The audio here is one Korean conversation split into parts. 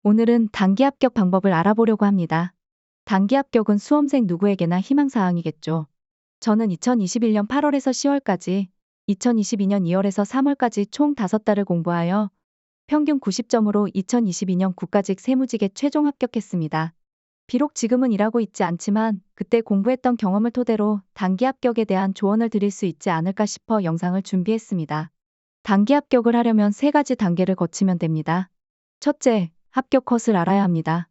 오늘은 단기 합격 방법을 알아보려고 합니다. 단기 합격은 수험생 누구에게나 희망사항이겠죠. 저는 2021년 8월에서 10월까지, 2022년 2월에서 3월까지 총 5달을 공부하여 평균 90점으로 2022년 국가직 세무직에 최종 합격했습니다. 비록 지금은 일하고 있지 않지만 그때 공부했던 경험을 토대로 단기 합격에 대한 조언을 드릴 수 있지 않을까 싶어 영상을 준비했습니다. 단기 합격을 하려면 3가지 단계를 거치면 됩니다. 첫째, 합격 컷을 알아야 합니다.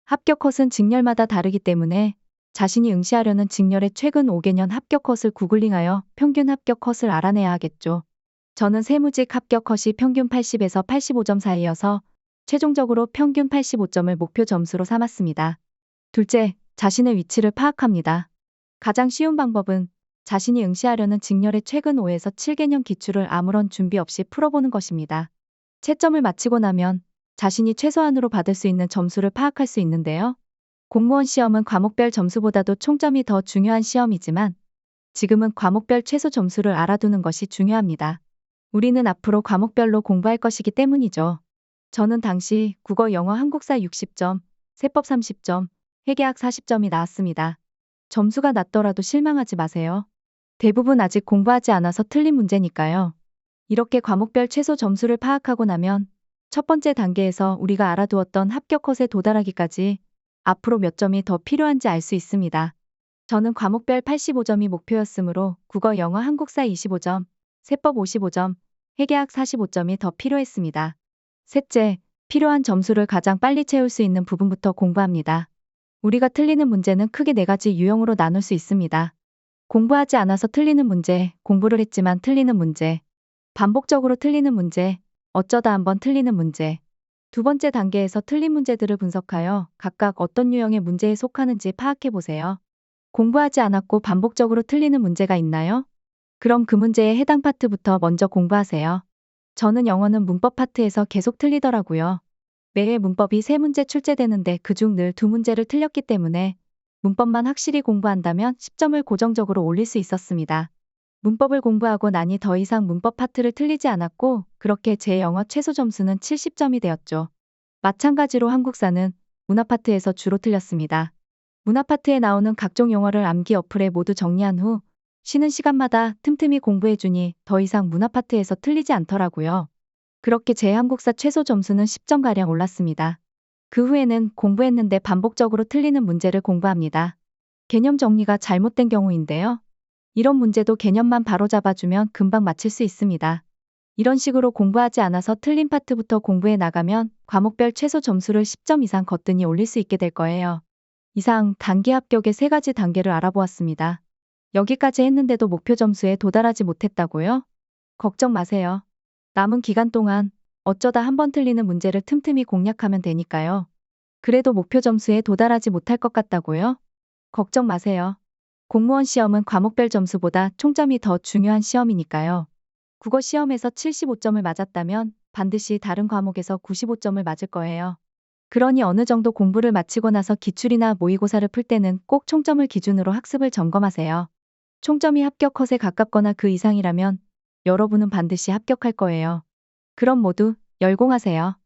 합격 컷은 직렬마다 다르기 때문에 자신이 응시하려는 직렬의 최근 5개년 합격 컷을 구글링하여 평균 합격 컷을 알아내야 하겠죠. 저는 세무직 합격 컷이 평균 80에서 85점 사이여서 최종적으로 평균 85점을 목표 점수로 삼았습니다. 둘째, 자신의 위치를 파악합니다. 가장 쉬운 방법은 자신이 응시하려는 직렬의 최근 5에서 7개년 기출을 아무런 준비 없이 풀어보는 것입니다. 채점을 마치고 나면 자신이 최소한으로 받을 수 있는 점수를 파악할 수 있는데요. 공무원 시험은 과목별 점수보다도 총점이 더 중요한 시험이지만 지금은 과목별 최소 점수를 알아두는 것이 중요합니다. 우리는 앞으로 과목별로 공부할 것이기 때문이죠. 저는 당시 국어, 영어, 한국사 60점, 세법 30점, 회계학 40점이 나왔습니다. 점수가 낮더라도 실망하지 마세요. 대부분 아직 공부하지 않아서 틀린 문제니까요. 이렇게 과목별 최소 점수를 파악하고 나면 첫 번째 단계에서 우리가 알아두었던 합격 컷에 도달하기까지 앞으로 몇 점이 더 필요한지 알 수 있습니다. 저는 과목별 85점이 목표였으므로 국어, 영어, 한국사 25점, 세법 55점, 회계학 45점이 더 필요했습니다. 셋째, 필요한 점수를 가장 빨리 채울 수 있는 부분부터 공부합니다. 우리가 틀리는 문제는 크게 4가지 유형으로 나눌 수 있습니다. 공부하지 않아서 틀리는 문제, 공부를 했지만 틀리는 문제, 반복적으로 틀리는 문제, 어쩌다 한번 틀리는 문제. 두 번째 단계에서 틀린 문제들을 분석하여 각각 어떤 유형의 문제에 속하는지 파악해 보세요. 공부하지 않았고 반복적으로 틀리는 문제가 있나요? 그럼 그 문제에 해당 파트부터 먼저 공부하세요. 저는 영어는 문법 파트에서 계속 틀리더라고요. 매해 문법이 3문제 출제되는데 그중 늘 2문제를 틀렸기 때문에 문법만 확실히 공부한다면 10점을 고정적으로 올릴 수 있었습니다. 문법을 공부하고 나니 더 이상 문법 파트를 틀리지 않았고 그렇게 제 영어 최소 점수는 70점이 되었죠. 마찬가지로 한국사는 문화 파트에서 주로 틀렸습니다. 문화 파트에 나오는 각종 용어를 암기 어플에 모두 정리한 후 쉬는 시간마다 틈틈이 공부해주니 더 이상 문화 파트에서 틀리지 않더라고요. 그렇게 제 한국사 최소 점수는 10점가량 올랐습니다. 그 후에는 공부했는데 반복적으로 틀리는 문제를 공부합니다. 개념 정리가 잘못된 경우인데요. 이런 문제도 개념만 바로잡아주면 금방 맞힐 수 있습니다. 이런 식으로 공부하지 않아서 틀린 파트부터 공부해 나가면 과목별 최소 점수를 10점 이상 거뜬히 올릴 수 있게 될 거예요. 이상 단기 합격의 3가지 단계를 알아보았습니다. 여기까지 했는데도 목표 점수에 도달하지 못했다고요? 걱정 마세요. 남은 기간 동안 어쩌다 한번 틀리는 문제를 틈틈이 공략하면 되니까요. 그래도 목표 점수에 도달하지 못할 것 같다고요? 걱정 마세요. 공무원 시험은 과목별 점수보다 총점이 더 중요한 시험이니까요. 국어 시험에서 75점을 맞았다면 반드시 다른 과목에서 95점을 맞을 거예요. 그러니 어느 정도 공부를 마치고 나서 기출이나 모의고사를 풀 때는 꼭 총점을 기준으로 학습을 점검하세요. 총점이 합격 컷에 가깝거나 그 이상이라면 여러분은 반드시 합격할 거예요. 그럼 모두 열공하세요.